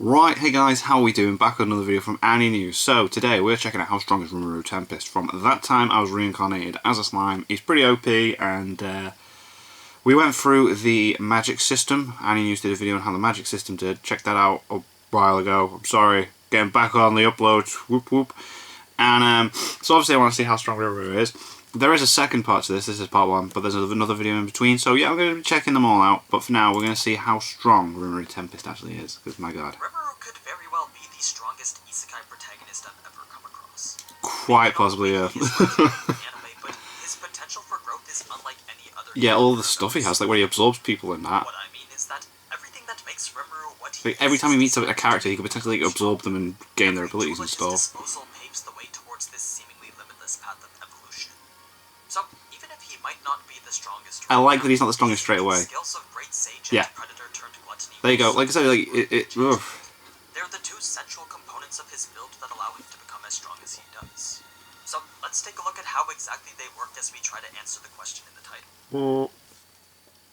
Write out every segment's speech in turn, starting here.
Right, hey guys, how are we doing? Back with another video from Annie News. So, today we're checking out how strong is Rimuru Tempest. From that time I was reincarnated as a slime. He's pretty OP, and we went through the magic system. Annie News did a video on how the magic system did. Check that out a while ago. I'm sorry, getting back on the uploads. Whoop whoop. And so obviously I want to see how strong Rimuru is. There is a second part to this. This is part 1, but there's another video in between. So yeah, I'm going to be checking them all out. But for now, we're going to see how strong Rimuru Tempest actually is. Because my god. Rimuru could very well be the strongest isekai protagonist I've ever come across. Quite possibly, yeah. Anime, but his potential for growth is unlike any other. Yeah, all the stuff he has, like where he absorbs people in that. What I mean is that everything that makes Rimuru what he like, every time he meets a character, he could potentially absorb them and gain their abilities and stuff. His disposal paves the way towards this seemingly limitless path of evolution. So even if he might not be the strongest, I like that he's not the strongest straight away. Skills of great sage yeah. and predator turned gluttony. There you go. Like I said, like They're the two central components of his build that allow him to become as strong as he does. So let's take a look at how exactly they work as we try to answer the question in the title.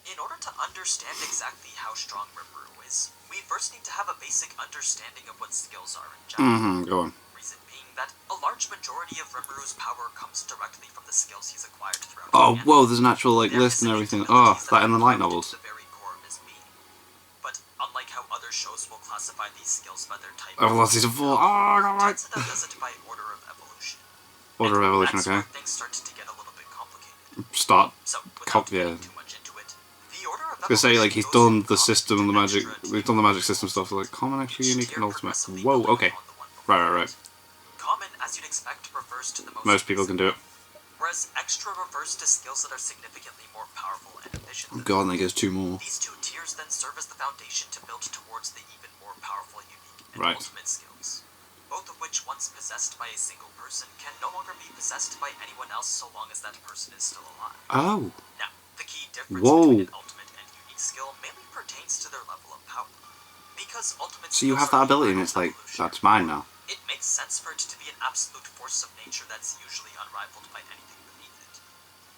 In order to understand exactly how strong Rimuru is, we first need to have a basic understanding of what skills are in general. Go on. Reason being that a large majority of Rimuru's power comes directly from the skills he's acquired throughout. Oh, whoa! There's an actual like list and everything. Oh, that in the light novels. The very core of his being. But unlike how other shows will classify these skills by their type, Velocities of 4. Oh, I got right. TENSURA does it by order of evolution. Order of evolution, that's okay. where things start to get a little bit complicated. Start. So, without getting Yeah. too much into it, the order of I was gonna say, like, he's evolution done the system and the magic. We've done the magic system stuff. So, like common, extra, unique, and ultimate. Whoa. Okay. Right. Common, as you'd expect, refers to the Most people can do it. Whereas extra refers to skills that are significantly more powerful and efficient. Oh god, and there goes 2 more. These two tiers then serve as the foundation to build towards the even more powerful, unique, and ultimate skills. Both of which, once possessed by a single person, can no longer be possessed by anyone else so long as that person is still alive. Oh. Now, the key difference between an ultimate and unique skill mainly pertains to their level of power. Because ultimate So you have that ability and it's like, that's mine now. It makes sense for it to be an absolute force of nature that's usually unrivaled by anything beneath it.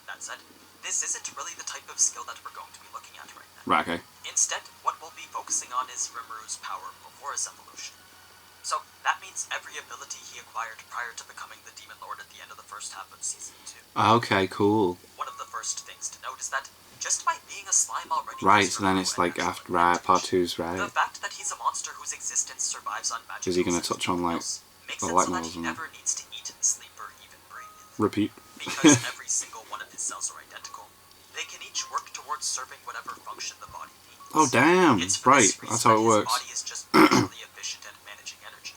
That said, this isn't really the type of skill that we're going to be looking at right now. Right, okay. Instead, what we'll be focusing on is Rimuru's power before his evolution. So, that means every ability he acquired prior to becoming the Demon Lord at the end of the first half of Season 2. Okay, cool. One of the first things to note is that, just by being a slime already... Right, so then it's like after, right, part 2's right. The fact that he's a monster whose existence survives on magic... Is he going to touch on, like, the light novels and never needs to eat, sleep, or even breathe. Repeat. Because every single one of his cells are identical, they can each work towards serving whatever function the body needs. Oh, damn. Right, that's how it works. His body is just naturally efficient at managing energy.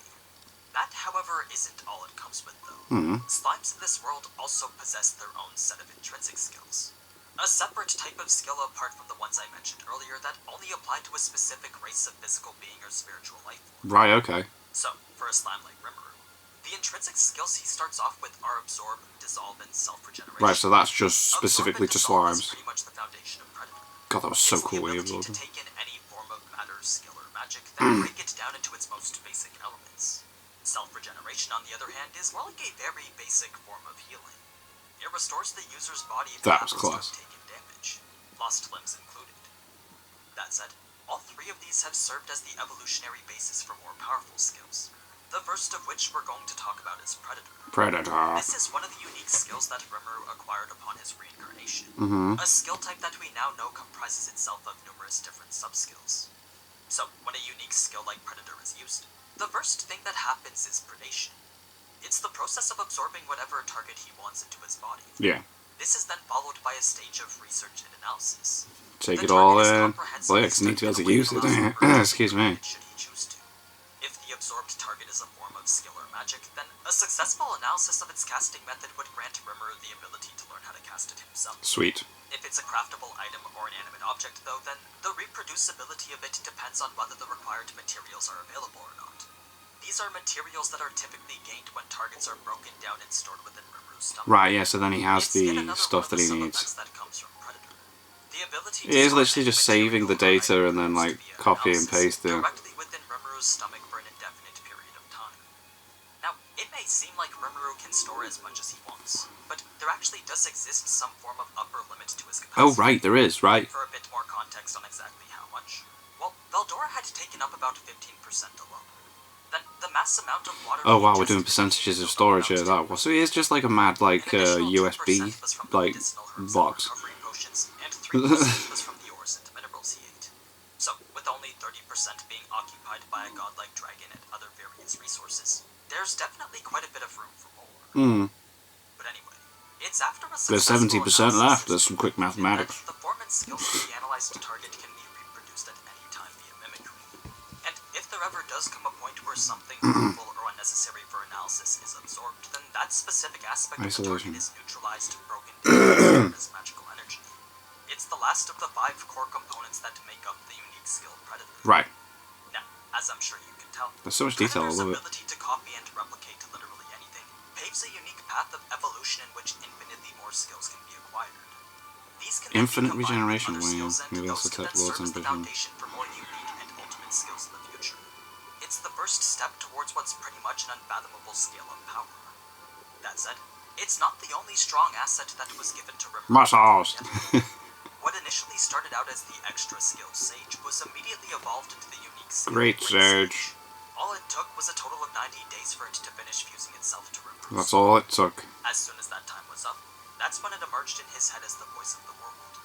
That, however, isn't all it comes with, though. Slimes in this world also possess their own set of intrinsic skills. A separate type of skill apart from the ones I mentioned earlier that only apply to a specific race of physical being or spiritual life form. Right, okay. So, for a slime like Rimuru, the intrinsic skills he starts off with are Absorb, Dissolve, and Self-Regeneration. Right, so that's just specifically to slimes. Pretty much the foundation of Predator. God, that was so cool when you absorbed it. To take in any form of matter, skill, or magic, then break it down into its most basic elements. Self-regeneration, on the other hand, is more like a very basic form of healing. It restores the user's body if that was taken damage, lost limbs included. That said, all 3 of these have served as the evolutionary basis for more powerful skills. The first of which we're going to talk about is Predator. Predator. This is one of the unique skills that Rimuru acquired upon his reincarnation. A skill type that we now know comprises itself of numerous different sub-skills. So, when a unique skill like Predator is used, the first thing that happens is predation. It's the process of absorbing whatever target he wants into his body. Yeah. This is then followed by a stage of research and analysis. Take it all in. Well, yeah, 'cause I need to be able to use it. Excuse me. Should he choose to. If the absorbed target is a form of skill or magic, then a successful analysis of its casting method would grant Rimuru the ability to learn how to cast it himself. Sweet. If it's a craftable item or an animate object, though, then the reproducibility of it depends on whether the required materials are available or not. These are materials that are typically gained when targets are broken down and stored within Rimuru's stomach. Right, yeah, so then he has the stuff that he needs. That comes from Predator. The ability it is literally just saving the data and then, like, copy and paste it. Directly within Rimuru's stomach for an indefinite period of time. Now, it may seem like Rimuru can store as much as he wants, but there actually does exist some form of upper limit to his capacity. Oh, right, there is, right. For a bit more context on exactly how much, well, they'll Eldora had taken up about 15% alone. Then the mass amount of water... Oh wow, we're doing percentages of storage here. That was so. It is just like a mad like USB like box. Potions, and 3% was from the ores and minerals he ate. So, with only 30% being occupied by a godlike dragon and other various resources, there's definitely quite a bit of room for more. But anyway, it's after a successful there's 70% left. There's some quick mathematics. The form and skills of the analyzed target can be reproduced at any time via mimicry. And if there ever does come a point where something harmful or unnecessary for analysis is absorbed, then that specific aspect of the target is neutralized, broken down as magical energy. It's the last of the 5 core components that make up the unique skill Predator. Right. Now, as I'm sure you can tell, there's so much detail. I love it. Ability to copy and replicate literally anything paves a unique path of evolution in which infinitely more skills can be acquired. These can Infinite regeneration. Wow. Maybe also take Lord's ambition. Foundation for more unique and ultimate skills in the future. It's the first step towards what's pretty much an unfathomable scale of power. That said, it's not the only strong asset that was given to Rimuru. Muscles. What initially started out as the extra skill Sage was immediately evolved into the unique skill Great Sage. All it took was a total of 90 days for it to finish fusing itself to Rimuru. That's all it took. As soon as that time was up, that's when it emerged in his head as the voice of the world.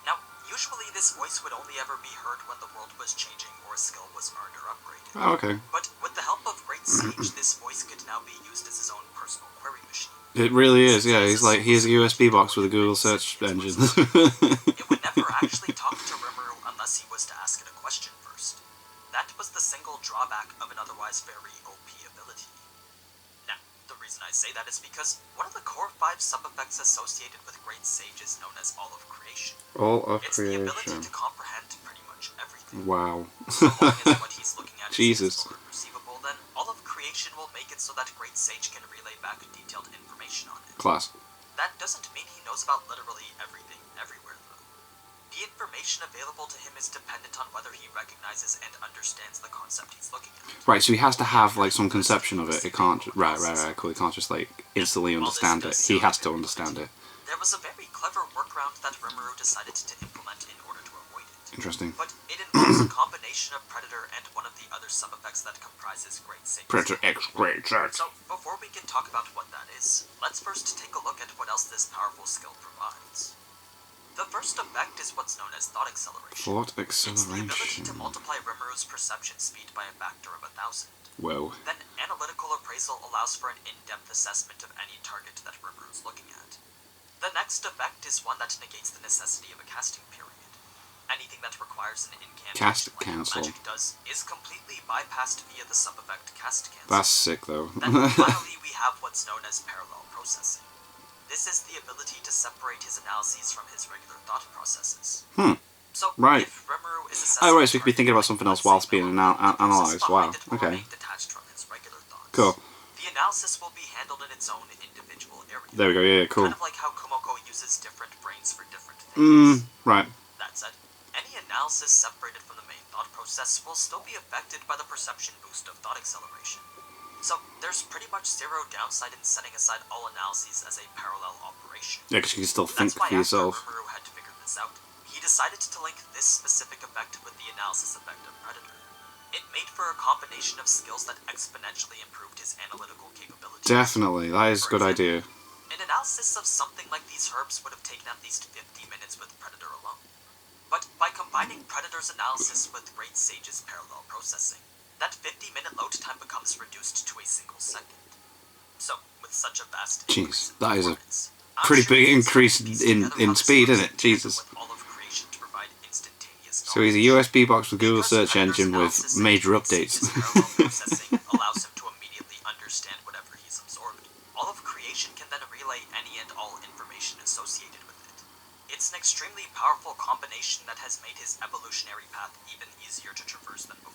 Now, usually this voice would only ever be heard when the world was changing or a skill was earned or upgraded. Oh, okay. But with the help of Great Sage, this voice could now be used as his own personal query machine. It really is, yeah. He's like, here's a USB box with a Google search engine. It would never actually talk to Rimuru unless he was to ask it a question first. That was the single drawback of an otherwise very OP ability. Now, the reason I say that is because one of the core 5 sub-effects associated with Great Sage is known as All of Creation. All of It's the ability Creation. to comprehend pretty much everything. Wow. So long as what he's looking at Jesus. is perceivable, then All of Creation will make it so that Great Sage can relay back detailed information on it. Class. That doesn't mean he knows about literally everything, everywhere, though. The information available to him is dependent on whether he recognizes and understands the concept he's looking at. Right, so he has to have like some conception of it. It can't. Right, cool. He can't just like instantly understand it. He has to understand it. There was a very clever workaround that Rimuru decided to implement in order to avoid it. Interesting. But it involves a combination of Predator and one of the other sub-effects that comprises Great Sage. Predator X Great Sage. So, before we can talk about what that is, let's first take a look at what else this powerful skill provides. The first effect is what's known as Thought Acceleration. Thought It's the ability acceleration. to multiply Rimuru's perception speed by a factor of 1,000. Whoa. Then, Analytical Appraisal allows for an in-depth assessment of any target that Rimuru's looking at. The next effect is one that negates the necessity of a casting period. Anything that requires an incantation Cast like how cancel. magic does is completely bypassed via the sub-effect Cast Cancel. That's sick though. Then finally we have what's known as Parallel Processing. This is the ability to separate his analyses from his regular thought processes. So, Right. if Rimuru is assessing Oh, right, so we could be thinking about something else whilst being analysed. Wow. Okay. Detached from his regular thoughts. Cool. The analysis will be handled in its own individual area. There we go. Yeah, cool. Kind of like how Kumoko uses different brains for different things. Right. That said, any analysis separated from the main thought process will still be affected by the perception boost of thought acceleration. So, there's pretty much zero downside in setting aside all analyses as a parallel operation. Yeah, because you can still think That's why for yourself. after Rimuru had to figure this out, he decided to link this specific effect with the analysis effect of Predator. It made for a combination of skills that exponentially improved his analytical capabilities. Definitely, that is a good idea. An analysis of something like these herbs would have taken at least 50 minutes with Predator alone. But by combining Predator's analysis with Great Sage's parallel processing, that 50-minute load time becomes reduced to a single second. So, with such a vast increase Jeez, that is a performance, I'm pretty sure big you can increase piece in together how speed, this isn't it? works Jesus. with all of creation to provide instantaneous So he's a knowledge. USB box with Google Because search engine with Predator's analysis major and updates. Sage's parallel processing allows him to immediately understand whatever he's absorbed. All of creation can then relay any and all information associated with it. It's an extremely powerful combination that has made his evolutionary path even easier to traverse than before.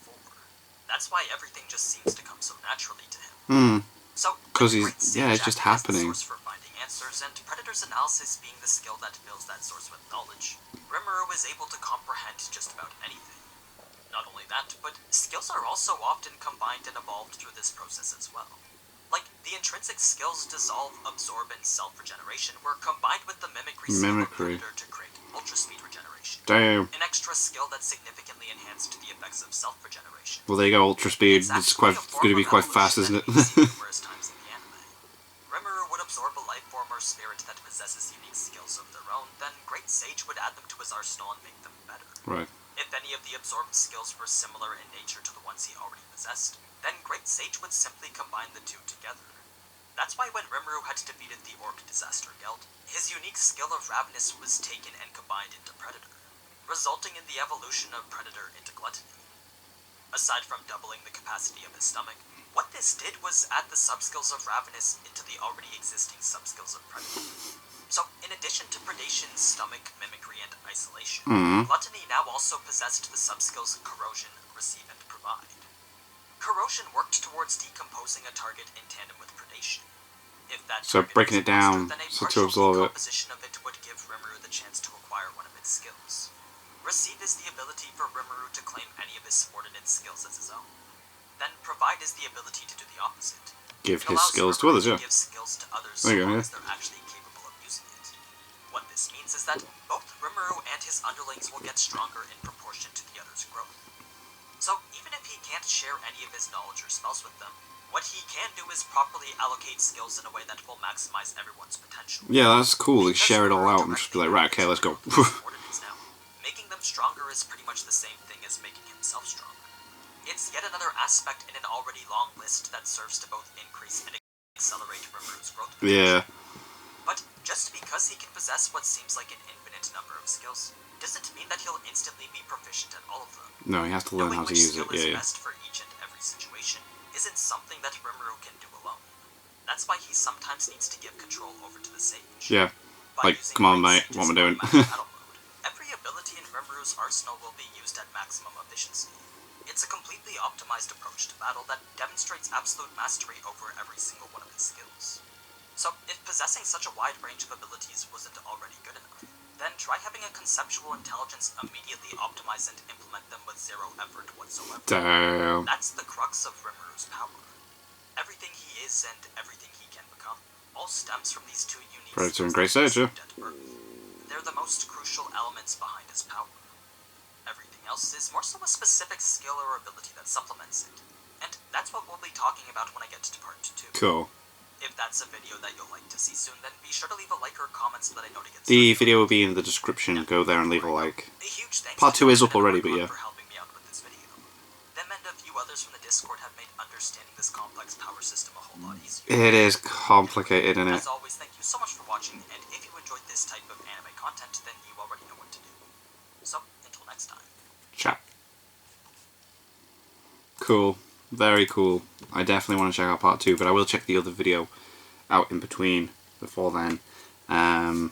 That's why everything just seems to come so naturally to him. So, 'Cause with he's- Great yeah, Sage it's just acting as the happening. source for finding answers, and Predator's analysis being the skill that fills that source with knowledge, Rimuru is able to comprehend just about anything. Not only that, but skills are also often combined and evolved through this process as well. Like, the intrinsic skills Dissolve, Absorb, and Self-Regeneration were combined with the Mimicry skill of Predator to create Ultra Speed Regeneration. Damn. An extra skill that significantly enhanced the effect aspects of self-regeneration. Well, there you go, Ultra Speed. It's going to be quite fast, isn't it? Numerous times in the anime. Rimuru would absorb a life form or spirit that possesses unique skills of their own, then Great Sage would add them to his arsenal and make them better. Right. If any of the absorbed skills were similar in nature to the ones he already possessed, then Great Sage would simply combine the two together. That's why when Rimuru had defeated the Orc Disaster Guild, his unique skill of Ravenous was taken and combined into Predator, resulting in the evolution of Predator into Gluttony. Aside from doubling the capacity of his stomach, what this did was add the subskills of Ravenous into the already existing subskills of Predator. So, in addition to Predation, Stomach, Mimicry, and Isolation, Gluttony now also possessed the subskills Corrosion, Receive, and Provide. Corrosion worked towards decomposing a target in tandem with Predation. If that So breaking it down then a so to partial absorb it. decomposition of it would give Rimuru the chance to acquire one of its skills. Receive is the ability for Rimuru to claim any of his subordinate skills as his own. Then Provide is the ability to do the opposite. Give It his allows skills to Rimuru others, yeah. give skills to others There so you go, long yeah. as they're actually capable of using it. What this means is that both Rimuru and his underlings will get stronger in proportion to the other's growth. So even if he can't share any of his knowledge or spells with them, what he can do is properly allocate skills in a way that will maximize everyone's potential. Yeah, that's cool. They Because share it all Rimuru out and just be like, directly right, okay, let's go. controls his subordinates now. Making them stronger is pretty much the same thing as making himself stronger. It's yet another aspect in an already long list that serves to both increase and accelerate Rimuru's growth potential. Yeah. But just because he can possess what seems like an infinite number of skills, doesn't mean that he'll instantly be proficient at all of them. No, he has to learn Knowing how to which use it. skill is Yeah, yeah. best for each and every situation isn't something that Rimuru can do alone. That's why he sometimes needs to give control over to the Sage. Yeah. By Like, using come on, Great mate, what am I Sage's doing? automatic battle mode, every ability in Rimuru's arsenal will be used at maximum efficiency. It's a completely optimized approach to battle that demonstrates absolute mastery over every single one of his skills. So, if possessing such a wide range of abilities wasn't already good enough, then try having a conceptual intelligence immediately optimize and implement them with zero effort whatsoever. Damn. That's the crux of Rimuru's power. Everything he is and everything he can become all stems from these two unique Predator and skills Great that he Sage, yeah. received at birth. They're the most crucial elements behind his power. Everything else is more so a specific skill or ability that supplements it. And that's what we'll be talking about when I get to part 2. Cool. If that's a video that you'll like to see soon, then be sure to leave a like or a comment so that I know to get The started. video will be in the description. Go there and leave a like. A huge thanks Part to 2 is up Jonathan and already, but Mark yeah. for helping me out with this video. Them and a few others from the Discord have made understanding this complex power system a whole lot easier. It is complicated, isn't it? As always, thank you so much for watching, and if you enjoyed this type of anime content, then you already know what to do. So, until next time. Chat. Cool. Very cool. I definitely want to check out part 2, but I will check the other video out in between before then. And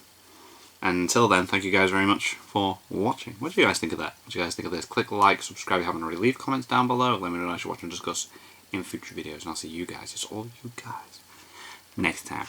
until then, thank you guys very much for watching. What do you guys think of that? What do you guys think of this? Click like, subscribe if you haven't already. Leave comments down below. Let me know what you should watch and discuss in future videos. And I'll see you guys, it's all you guys, next time.